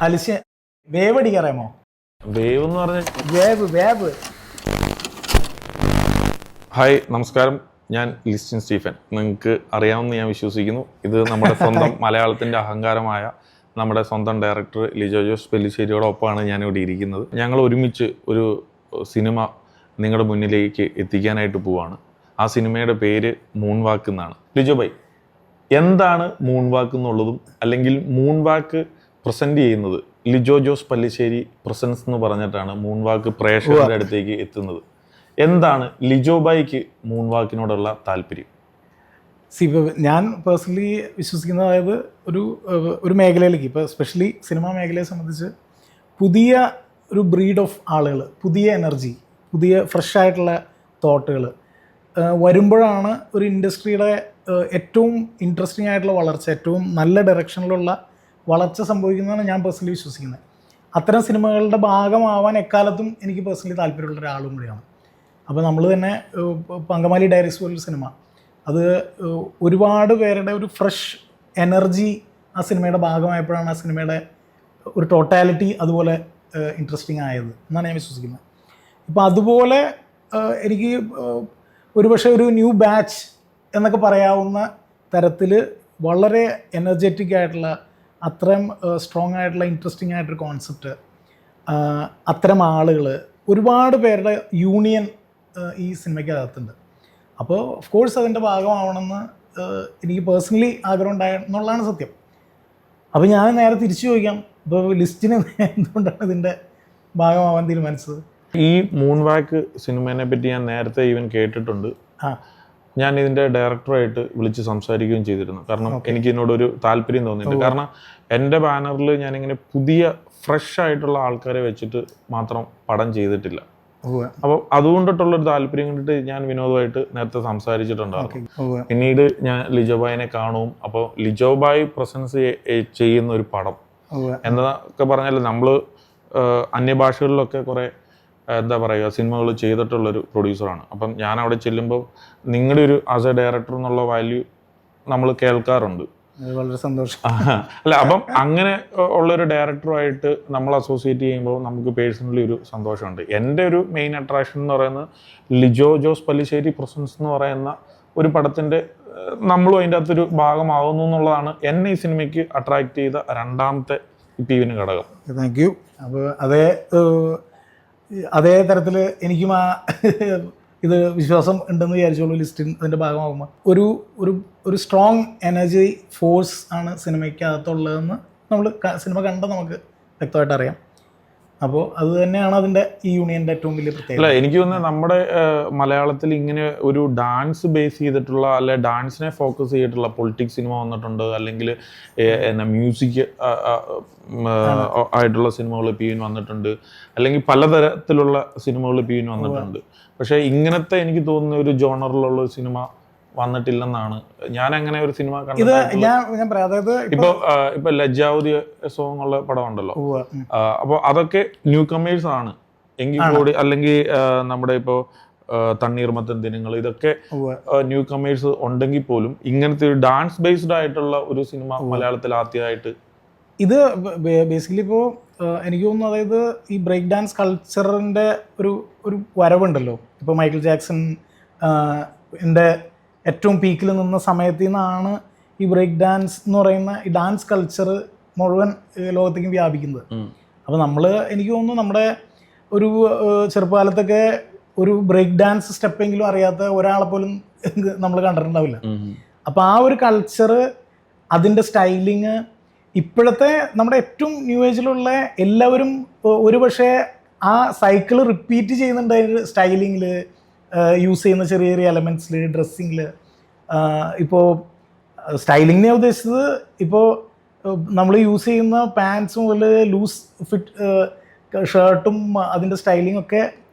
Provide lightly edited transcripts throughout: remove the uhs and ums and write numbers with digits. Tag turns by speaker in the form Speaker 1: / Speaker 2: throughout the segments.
Speaker 1: അലിശ wave അടിക്കാറിയാമോ?
Speaker 2: Wave എന്ന് പറഞ്ഞ
Speaker 1: wave.
Speaker 2: Hi, നമസ്കാരം. ഞാൻ ലിസ്റ്റിൻ സ്റ്റീഫൻ. നിങ്ങൾക്ക് അറിയാമെന്ന് ഞാൻ വിശ്വസിക്കുന്നു. ഇത് നമ്മുടെ സ്വന്തം മലയാളത്തിൻ്റെ അഹങ്കാരമായ നമ്മുടെ സ്വന്തം ഡയറക്ടർ ലിജോ ജോസ് പെല്ലിശ്ശേരിയോടൊപ്പമാണ് ഞാനിവിടെ ഇരിക്കുന്നത്. ഞങ്ങൾ ഒരുമിച്ച് ഒരു സിനിമ നിങ്ങളുടെ മുന്നിലേക്ക് എത്തിക്കാനായിട്ട് പോവാണ്. ആ സിനിമയുടെ പേര് മൂൺ വാക്ക് എന്നാണ്. ലിജോ ബൈ, എന്താണ് മൂൺ വാക്ക് എന്നുള്ളതും അല്ലെങ്കിൽ മൂൺ വാക്ക് പ്രസൻറ്റ് ചെയ്യുന്നത് ലിജോ ജോസ് പല്ലിശ്ശേരി പ്രസൻസ് എന്ന് പറഞ്ഞിട്ടാണ് മൂൺ വാക്ക് പ്രേക്ഷകരുടെ അടുത്തേക്ക് എത്തുന്നത്. എന്താണ് ലിജോ ബൈക്ക് മൂൺ വാക്കിനോടുള്ള താല്പര്യം?
Speaker 1: ഞാൻ പേഴ്സണലി വിശ്വസിക്കുന്നത്, അതായത് ഒരു മേഖലയിലേക്ക്, ഇപ്പോൾ എസ്പെഷ്യലി സിനിമാ മേഖലയെ സംബന്ധിച്ച് പുതിയ ഒരു ബ്രീഡ് ഓഫ് ആളുകൾ, പുതിയ എനർജി, പുതിയ ഫ്രഷ് ആയിട്ടുള്ള തോട്ടുകൾ വരുമ്പോഴാണ് ഒരു ഇൻഡസ്ട്രിയുടെ ഏറ്റവും ഇൻട്രസ്റ്റിംഗ് ആയിട്ടുള്ള വളർച്ച, ഏറ്റവും നല്ല ഡയറക്ഷനിലുള്ള വളർച്ച സംഭവിക്കുന്നതാണ് ഞാൻ പേഴ്സണലി വിശ്വസിക്കുന്നത്. അത്തരം സിനിമകളുടെ ഭാഗമാവാൻ എക്കാലത്തും എനിക്ക് പേഴ്സണലി താല്പര്യമുള്ള ഒരാളും കൂടിയാണ്. അപ്പോൾ നമ്മൾ തന്നെ പങ്കമാലി ഡയറീസ് പോലൊരു സിനിമ, അത് ഒരുപാട് പേരുടെ ഒരു ഫ്രഷ് എനർജി ആ സിനിമയുടെ ഭാഗമായപ്പോഴാണ് ആ സിനിമയുടെ ഒരു ടോട്ടാലിറ്റി അതുപോലെ ഇൻട്രസ്റ്റിംഗ് ആയത് എന്നാണ് ഞാൻ വിശ്വസിക്കുന്നത്. ഇപ്പോൾ അതുപോലെ എനിക്ക് ഒരുപക്ഷെ ഒരു ന്യൂ ബാച്ച് എന്നൊക്കെ പറയാവുന്ന തരത്തിൽ വളരെ എനർജറ്റിക് ആയിട്ടുള്ള, അത്രയും സ്ട്രോങ് ആയിട്ടുള്ള, ഇൻട്രസ്റ്റിംഗ് ആയിട്ടൊരു കോൺസെപ്റ്റ്, അത്തരം ആളുകൾ, ഒരുപാട് പേരുടെ യൂണിയൻ ഈ സിനിമയ്ക്കകത്തുണ്ട്. അപ്പോൾ ഓഫ് കോഴ്സ് അതിൻ്റെ ഭാഗമാവണമെന്ന് എനിക്ക് പേഴ്സണലി ആഗ്രഹം ഉണ്ടായെന്നുള്ളതാണ് സത്യം. അപ്പോൾ ഞാൻ നേരെ തിരിച്ചു ചോദിക്കാം, ഇപ്പോൾ ലിസ്റ്റിന് എന്തുകൊണ്ടാണ് ഇതിൻ്റെ ഭാഗമാവാൻ തീരുമാനിച്ചത്?
Speaker 2: ഈ മൂൺ വാക്ക് സിനിമേനെ പറ്റി ഞാൻ നേരത്തെ ഈവൻ കേട്ടിട്ടുണ്ട്. ഞാൻ ഇതിൻ്റെ ഡയറക്ടറായിട്ട് വിളിച്ച് സംസാരിക്കുകയും ചെയ്തിരുന്നു. കാരണം എനിക്ക് ഇതിനോടൊരു താല്പര്യം തോന്നിയിട്ടുണ്ട്. കാരണം എൻ്റെ ബാനറിൽ ഞാനിങ്ങനെ പുതിയ ഫ്രഷ് ആയിട്ടുള്ള ആൾക്കാരെ വെച്ചിട്ട് മാത്രം പടം ചെയ്തിട്ടില്ല. അപ്പോൾ അതുകൊണ്ടിട്ടുള്ളൊരു താല്പര്യം കണ്ടിട്ട് ഞാൻ വിനോദമായിട്ട് നേരത്തെ സംസാരിച്ചിട്ടുണ്ടായിരുന്നു. പിന്നീട് ഞാൻ ലിജോ ബായിനെ കാണും. അപ്പോൾ ലിജോ ബായ് പ്രസൻസ് ചെയ്യുന്ന ഒരു പടം എന്നൊക്കെ പറഞ്ഞാൽ നമ്മൾ അന്യഭാഷകളിലൊക്കെ കുറേ എന്താ പറയുക സിനിമകൾ ചെയ്തിട്ടുള്ളൊരു പ്രൊഡ്യൂസറാണ്. അപ്പം ഞാൻ അവിടെ ചെല്ലുമ്പോൾ നിങ്ങളുടെ ഒരു ആസ് എ ഡയറക്ടർ എന്നുള്ള വാല്യൂ നമ്മൾ കേൾക്കാറുണ്ട്.
Speaker 1: വളരെ സന്തോഷം.
Speaker 2: അല്ല, അപ്പം അങ്ങനെ ഉള്ളൊരു ഡയറക്ടറുമായിട്ട് നമ്മൾ അസോസിയേറ്റ് ചെയ്യുമ്പോൾ നമുക്ക് പേഴ്സണലി ഒരു സന്തോഷമുണ്ട്. എൻ്റെ ഒരു മെയിൻ അട്രാക്ഷൻ എന്ന് പറയുന്നത് ലിജോ ജോസ് പല്ലിശ്ശേരി പ്രസൻസ് എന്ന് പറയുന്ന ഒരു പടത്തിൻ്റെ നമ്മളും അതിൻ്റെ അകത്തൊരു ഭാഗമാകുന്നു എന്നുള്ളതാണ് എന്നെ ഈ സിനിമയ്ക്ക് അട്രാക്ട് ചെയ്ത രണ്ടാമത്തെ ഇപ്പീവിന് ഘടകം.
Speaker 1: Thank you. അപ്പോൾ അതേ തരത്തിൽ എനിക്കും ഇത് വിശ്വാസം ഉണ്ടെന്ന് വിചാരിച്ചോളൂ. ലിസ്റ്റിൻ അതിൻ്റെ ഭാഗമാകുമ്പോൾ ഒരു സ്ട്രോങ് എനർജി ഫോഴ്സ് ആണ് സിനിമയ്ക്കകത്തുള്ളതെന്ന് നമ്മൾ സിനിമ കണ്ട നമുക്ക് വ്യക്തമായിട്ട് അറിയാം. അപ്പോൾ അത് തന്നെയാണ് അതിൻ്റെ ഈ യൂണിയൻ്റെ ഏറ്റവും വലിയ പ്രത്യേകത.
Speaker 2: അല്ല, എനിക്ക് തോന്നുന്നത് നമ്മുടെ മലയാളത്തിൽ ഇങ്ങനെ ഒരു ഡാൻസ് ബേസ് ചെയ്തിട്ടുള്ള, അല്ലെ ഡാൻസിനെ ഫോക്കസ് ചെയ്തിട്ടുള്ള പൊളിറ്റിക്സ് സിനിമ വന്നിട്ടുണ്ട്, അല്ലെങ്കിൽ മ്യൂസിക് ആയിട്ടുള്ള സിനിമകൾ പിൻ വന്നിട്ടുണ്ട്, അല്ലെങ്കിൽ പലതരത്തിലുള്ള സിനിമകൾ പിൻ വന്നിട്ടുണ്ട്. പക്ഷേ ഇങ്ങനത്തെ എനിക്ക് തോന്നുന്ന ഒരു ജോണറിലുള്ള ഒരു സിനിമ വന്നിട്ടില്ലെന്നാണ് ഞാൻ അങ്ങനെ ഒരു സിനിമ കണ്ടത്. ഇപ്പൊ ലജ്ജാവതി സോങ് ഉള്ള പടം ഉണ്ടല്ലോ, അപ്പോൾ അതൊക്കെ ന്യൂ കമേഴ്സ് ആണ് എങ്കിൽ കൂടി, അല്ലെങ്കിൽ നമ്മുടെ ഇപ്പോൾ തണ്ണീർമത്തൻ ദിനങ്ങൾ, ഇതൊക്കെ ന്യൂ കമേഴ്സ് ഉണ്ടെങ്കിൽ പോലും ഇങ്ങനത്തെ ഒരു ഡാൻസ് ബേസ്ഡ് ആയിട്ടുള്ള ഒരു സിനിമ മലയാളത്തിൽ ആദ്യമായിട്ട്
Speaker 1: ഇത് ബേസിക്കലി ഇപ്പോൾ എനിക്ക് തോന്നുന്നു, അതായത് ഈ ബ്രേക്ക് ഡാൻസ് കൾച്ചറിൻ്റെ ഒരു വരവുണ്ടല്ലോ. ഇപ്പോൾ മൈക്കിൾ ജാക്സൺ ഏറ്റവും പീക്കിൽ നിന്ന സമയത്തു നിന്നാണ് ഈ ബ്രേക്ക് ഡാൻസ് എന്ന് പറയുന്ന ഈ ഡാൻസ് കൾച്ചർ മുഴുവൻ ലോകത്തേക്കും വ്യാപിക്കുന്നത്. അപ്പോൾ എനിക്ക് തോന്നുന്നു നമ്മുടെ ഒരു ചെറുപ്പകാലത്തൊക്കെ ഒരു ബ്രേക്ക് ഡാൻസ് സ്റ്റെപ്പെങ്കിലും അറിയാത്ത ഒരാളെ പോലും നമ്മൾ കണ്ടിട്ടുണ്ടാവില്ല. അപ്പോൾ ആ ഒരു കൾച്ചർ, അതിൻ്റെ സ്റ്റൈലിങ്, ഇപ്പോഴത്തെ നമ്മുടെ ഏറ്റവും ന്യൂ ഏജിലുള്ള എല്ലാവരും ഒരു പക്ഷേ ആ സൈക്കിൾ റിപ്പീറ്റ് ചെയ്യുന്നുണ്ട്. സ്റ്റൈലിങ്ങിൽ യൂസ് ചെയ്യുന്ന ചെറിയ ചെറിയ എലമെൻറ്റ്സിൽ, ഡ്രസ്സിങ്ങിൽ. ഇപ്പോൾ സ്റ്റൈലിങ്ങിനെ ഉദ്ദേശിച്ചത് ഇപ്പോൾ നമ്മൾ യൂസ് ചെയ്യുന്ന പാൻസും പോലെ ലൂസ് ഫിറ്റ് ഷർട്ടും അതിൻ്റെ സ്റ്റൈലിംഗ് ഒക്കെ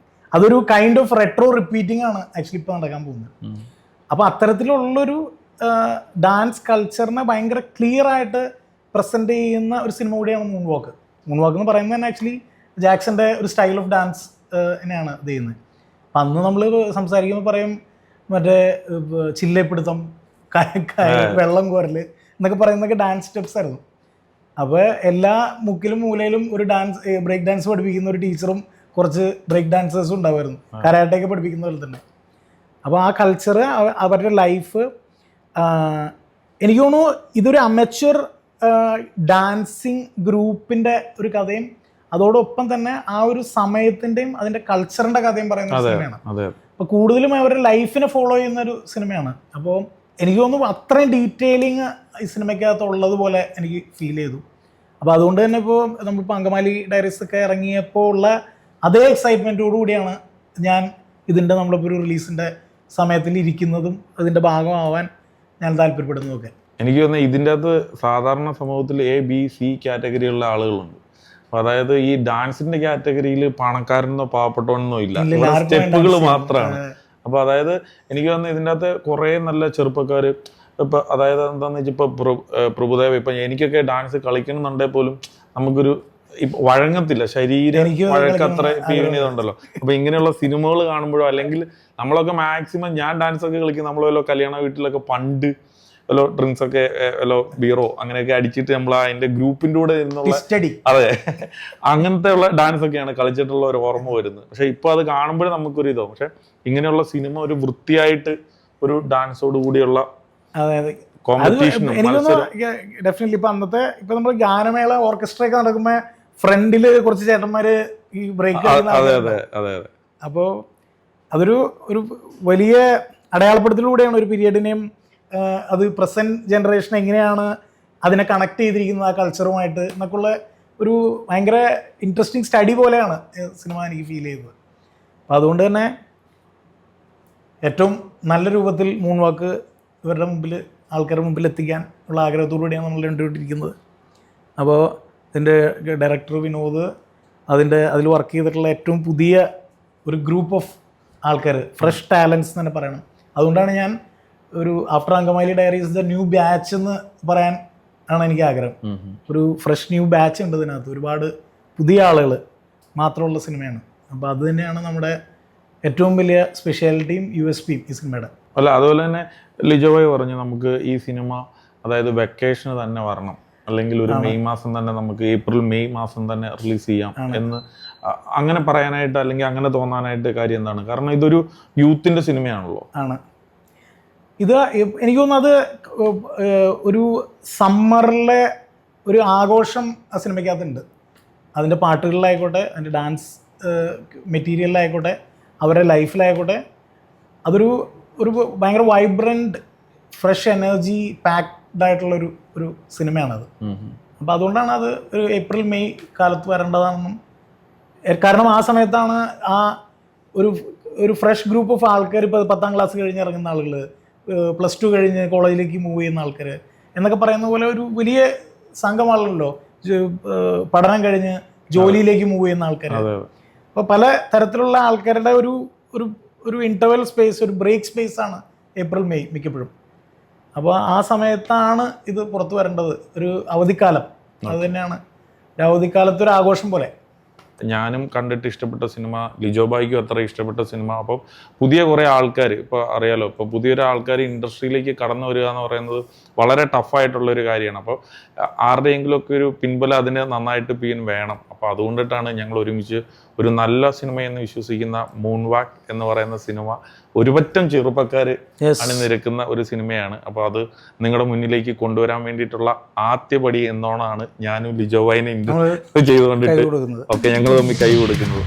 Speaker 1: അതൊരു കൈൻഡ് ഓഫ് റെട്രോ റിപ്പീറ്റിംഗ് ആണ് ആക്ച്വലി ഇപ്പോൾ നടക്കാൻ പോകുന്നത്. അപ്പോൾ അത്തരത്തിലുള്ളൊരു ഡാൻസ് കൾച്ചറിനെ ഭയങ്കര ക്ലിയർ ആയിട്ട് പ്രസൻറ്റ് ചെയ്യുന്ന ഒരു സിനിമ കൂടിയാണ് മൂൺ വാക്ക്. മൂൺ വാക്ക് എന്ന് പറയുന്നത് തന്നെ ആക്ച്വലി ജാക്സന്റെ ഒരു സ്റ്റൈൽ ഓഫ് ഡാൻസ് തന്നെയാണ് ഇത് ചെയ്യുന്നത്. അപ്പം അന്ന് നമ്മൾ സംസാരിക്കുമ്പോൾ പറയും മറ്റേ ചില്ലപ്പിടുത്തം, വെള്ളം കോരൽ എന്നൊക്കെ പറയുന്നതൊക്കെ ഡാൻസ് സ്റ്റെപ്സ് ആയിരുന്നു. അപ്പോൾ എല്ലാ മുക്കിലും മൂലയിലും ഒരു ബ്രേക്ക് ഡാൻസ് പഠിപ്പിക്കുന്ന ഒരു ടീച്ചറും കുറച്ച് ബ്രേക്ക് ഡാൻസേഴ്സും ഉണ്ടാവുമായിരുന്നു, കരാട്ടയൊക്കെ പഠിപ്പിക്കുന്ന പോലെ തന്നെ. അപ്പോൾ ആ കൾച്ചർ, അവരുടെ ലൈഫ്, എനിക്ക് തോന്നുന്നു ഇതൊരു അമച്വർ ഡാൻസിങ് ഗ്രൂപ്പിൻ്റെ ഒരു കഥയും അതോടൊപ്പം തന്നെ ആ ഒരു സമയത്തിൻ്റെയും അതിൻ്റെ കൾച്ചറിൻ്റെ കഥയും പറയുന്ന ഒരു സിനിമയാണ്. അപ്പോൾ കൂടുതലും അവരുടെ ലൈഫിനെ ഫോളോ ചെയ്യുന്ന ഒരു സിനിമയാണ്. അപ്പോൾ എനിക്ക് തോന്നുന്നു അത്രയും ഡീറ്റെയിലിങ് ഈ സിനിമയ്ക്കകത്ത് ഉള്ളതുപോലെ എനിക്ക് ഫീൽ ചെയ്തു. അപ്പോൾ അതുകൊണ്ട് തന്നെ ഇപ്പോൾ നമ്മളിപ്പോൾ അങ്കമാലി ഡയറീസ് ഒക്കെ ഇറങ്ങിയപ്പോൾ ഉള്ള അതേ എക്സൈറ്റ്മെൻറ്റോടു കൂടിയാണ് ഞാൻ ഇതിൻ്റെ നമ്മളിപ്പോൾ ഒരു റിലീസിൻ്റെ സമയത്തിൽ ഇരിക്കുന്നതും അതിൻ്റെ ഭാഗമാവാൻ ഞാൻ താല്പര്യപ്പെടുന്നതൊക്കെ.
Speaker 2: എനിക്ക് തോന്നുന്നത് ഇതിൻ്റെ അകത്ത് സാധാരണ സമൂഹത്തിൽ A-B-C കാറ്റഗറിയുള്ള ആളുകളുണ്ട്. അപ്പോൾ അതായത് ഈ ഡാൻസിൻ്റെ കാറ്റഗറിയിൽ പണക്കാരനോ പാവപ്പെട്ടവനോ ഇല്ല, സ്റ്റെപ്പുകൾ മാത്രമാണ്. അപ്പോൾ അതായത് എനിക്ക് തോന്നുന്നു ഇതിൻ്റെ അകത്ത് കുറേ നല്ല ചെറുപ്പക്കാർ, ഇപ്പം അതായത് എന്താണെന്ന് വെച്ചാൽ ഇപ്പോൾ പ്രഭുദേവ, ഇപ്പം എനിക്കൊക്കെ ഡാൻസ് കളിക്കണമെന്നുണ്ടെങ്കിൽ പോലും നമുക്കൊരു ഇപ്പം വഴങ്ങത്തില്ല, ശരീരം വഴക്കത്ര ഇതുണ്ടല്ലോ. അപ്പോൾ ഇങ്ങനെയുള്ള സിനിമകൾ കാണുമ്പോഴോ അല്ലെങ്കിൽ നമ്മളൊക്കെ മാക്സിമം ഞാൻ ഡാൻസ് ഒക്കെ കളിക്കും, നമ്മൾ വല്ലോ കല്യാണ വീട്ടിലൊക്കെ പണ്ട് വല്ലോ ഡ്രിങ്ക്സ് ഒക്കെ വല്ലോ ബീറോ അങ്ങനെയൊക്കെ അടിച്ചിട്ട് നമ്മൾ അതിന്റെ ഗ്രൂപ്പിന്റെ കൂടെ ഇരുന്നുള്ള, അതെ, അങ്ങനത്തെ ഉള്ള ഡാൻസ് ഒക്കെയാണ് കളിച്ചിട്ടുള്ള ഒരു ഓർമ്മ വരുന്നത്. പക്ഷെ ഇപ്പൊ അത് കാണുമ്പോഴേ നമുക്കൊരു ഇതോ, പക്ഷെ ഇങ്ങനെയുള്ള സിനിമ ഒരു വൃത്തിയായിട്ട് ഒരു ഡാൻസോട് കൂടിയുള്ള കോമ്പറ്റീഷനും
Speaker 1: ഡെഫിനറ്റ്ലി ഇപ്പൊ അന്നത്തെ ഇപ്പൊ നമ്മൾ ഗാനമേള ഓർക്കസ്ട്ര ഒക്കെ നടക്കുമ്പോ ഫ്രണ്ടില് കുറച്ച് ചേട്ടന്മാര് ഈ ബ്രേക്ക്, അപ്പോൾ അതൊരു വലിയ അടയാളപ്പെടുത്തലിലൂടെയാണ് ഒരു പീരിയഡിനെയും അത് പ്രസന്റ് ജനറേഷൻ എങ്ങനെയാണ് അതിനെ കണക്ട് ചെയ്തിരിക്കുന്നത് ആ കൾച്ചറുമായിട്ട് എന്നൊക്കെയുള്ള ഒരു ഭയങ്കര ഇൻട്രസ്റ്റിംഗ് സ്റ്റഡി പോലെയാണ് സിനിമ എനിക്ക് ഫീൽ ചെയ്തത്. അപ്പോൾ അതുകൊണ്ട് തന്നെ ഏറ്റവും നല്ല രൂപത്തിൽ മൂൺ വാക്ക് ഇവരുടെ മുമ്പിൽ, ആൾക്കാരുടെ മുമ്പിൽ എത്തിക്കാൻ ഉള്ള ആഗ്രഹത്തോടുകൂടിയാണ് നമ്മൾ കണ്ടുകൊണ്ടിരിക്കുന്നത്. അപ്പോൾ ഇതിൻ്റെ ഡയറക്ടർ വിനോദ്, അതിൽ വർക്ക് ചെയ്തിട്ടുള്ള ഏറ്റവും പുതിയ ഒരു ഗ്രൂപ്പ് ഓഫ് ആൾക്കാർ, ഫ്രഷ് ടാലൻസ് തന്നെ പറയണം. അതുകൊണ്ടാണ് ഞാൻ ഒരു after Angamaly diaries the new batch എന്ന് പറയാൻ ആണ് എനിക്ക് ആഗ്രഹം. ഒരു ഫ്രഷ് ന്യൂ ബാച്ച് ഉണ്ട് ഇതിനകത്ത്, ഒരുപാട് പുതിയ ആളുകൾ മാത്രമുള്ള സിനിമയാണ്. അപ്പോൾ അത് തന്നെയാണ് നമ്മുടെ ഏറ്റവും വലിയ സ്പെഷ്യാലിറ്റിയും USPയും ഈ സിനിമയുടെ.
Speaker 2: അല്ല, അതുപോലെ തന്നെ ലിജോയ് പറഞ്ഞു നമുക്ക് ഈ സിനിമ അതായത് വെക്കേഷന് തന്നെ വരണം, അല്ലെങ്കിൽ ഒരു മെയ് മാസം തന്നെ നമുക്ക് April-May മാസം തന്നെ റിലീസ് ചെയ്യാം എന്ന് അങ്ങനെ പറയാനായിട്ട് അല്ലെങ്കിൽ അങ്ങനെ തോന്നാനായിട്ട് കാര്യം എന്താണ്? കാരണം ഇതൊരു യൂത്തിൻ്റെ സിനിമയാണല്ലോ.
Speaker 1: ആണ് ഇത്. എനിക്ക് തോന്നുന്നത് ഒരു സമ്മറിലെ ഒരു ആഘോഷം ആ സിനിമയ്ക്കകത്തുണ്ട്. അതിൻ്റെ പാട്ടുകളിലായിക്കോട്ടെ, അതിൻ്റെ ഡാൻസ് മെറ്റീരിയലിലായിക്കോട്ടെ, അവരുടെ ലൈഫിലായിക്കോട്ടെ, അതൊരു ഭയങ്കര വൈബ്രൻറ്റ് ഫ്രഷ് എനർജി പാക്ഡ് ആയിട്ടുള്ളൊരു സിനിമയാണത്. അപ്പോൾ അതുകൊണ്ടാണ് അത് ഒരു April-May കാലത്ത് വരേണ്ടതാണെന്നും, കാരണം ആ സമയത്താണ് ആ ഒരു ഫ്രഷ് ഗ്രൂപ്പ് ഓഫ് ആൾക്കാർ, ഇപ്പോൾ 10ാം ക്ലാസ് കഴിഞ്ഞ് ഇറങ്ങുന്ന ആളുകൾ, +2 കഴിഞ്ഞ് കോളേജിലേക്ക് മൂവ് ചെയ്യുന്ന ആൾക്കാർ എന്നൊക്കെ പറയുന്ന പോലെ ഒരു വലിയ സംഘം ആളുകളല്ലോ, പഠനം കഴിഞ്ഞ് ജോലിയിലേക്ക് മൂവ് ചെയ്യുന്ന ആൾക്കാർ. അപ്പോൾ പല തരത്തിലുള്ള ആൾക്കാരുടെ ഒരു ഇൻ്റർവെൽ സ്പേസ്, ഒരു ബ്രേക്ക് സ്പേസ് ആണ് April-May മിക്കപ്പോഴും. അപ്പോൾ ആ സമയത്താണ് ഇത് പുറത്തു വരേണ്ടത്, ഒരു അവധിക്കാലം. അത് തന്നെയാണ് ഒരു അവധിക്കാലത്തൊരു ആഘോഷം പോലെ.
Speaker 2: ഞാനും കണ്ടിട്ട് ഇഷ്ടപ്പെട്ട സിനിമ, ലിജോബായിക്കും അത്ര ഇഷ്ടപ്പെട്ട സിനിമ. അപ്പം പുതിയ കുറേ ആൾക്കാർ, ഇപ്പോൾ അറിയാലോ, ഇപ്പോൾ പുതിയൊരു ആൾക്കാർ ഇൻഡസ്ട്രിയിലേക്ക് കടന്നു വരിക എന്ന് പറയുന്നത് വളരെ ടഫായിട്ടുള്ളൊരു കാര്യമാണ്. അപ്പോൾ ആരുടെയെങ്കിലുമൊക്കെ ഒരു പിൻബലം അതിന് നന്നായിട്ട് വേണം. അപ്പോൾ അതുകൊണ്ടിട്ടാണ് ഞങ്ങൾ ഒരുമിച്ച് ഒരു നല്ല സിനിമയെന്ന് വിശ്വസിക്കുന്ന മൂൺ വാക്ക് എന്ന് പറയുന്ന സിനിമ ഒരുപറ്റം ചെറുപ്പക്കാർ അണിനിരക്കുന്ന ഒരു സിനിമയാണ്. അപ്പോൾ അത് നിങ്ങളുടെ മുന്നിലേക്ക് കൊണ്ടുവരാൻ വേണ്ടിയിട്ടുള്ള ആദ്യപടി എന്നോണാണ് ഞാനും ലിജോബായിനെ ചെയ്തുകൊണ്ടിട്ട് ഓക്കെ ഞങ്ങൾ തമ്മിൽ കൈ കൊടുക്കുന്നത്.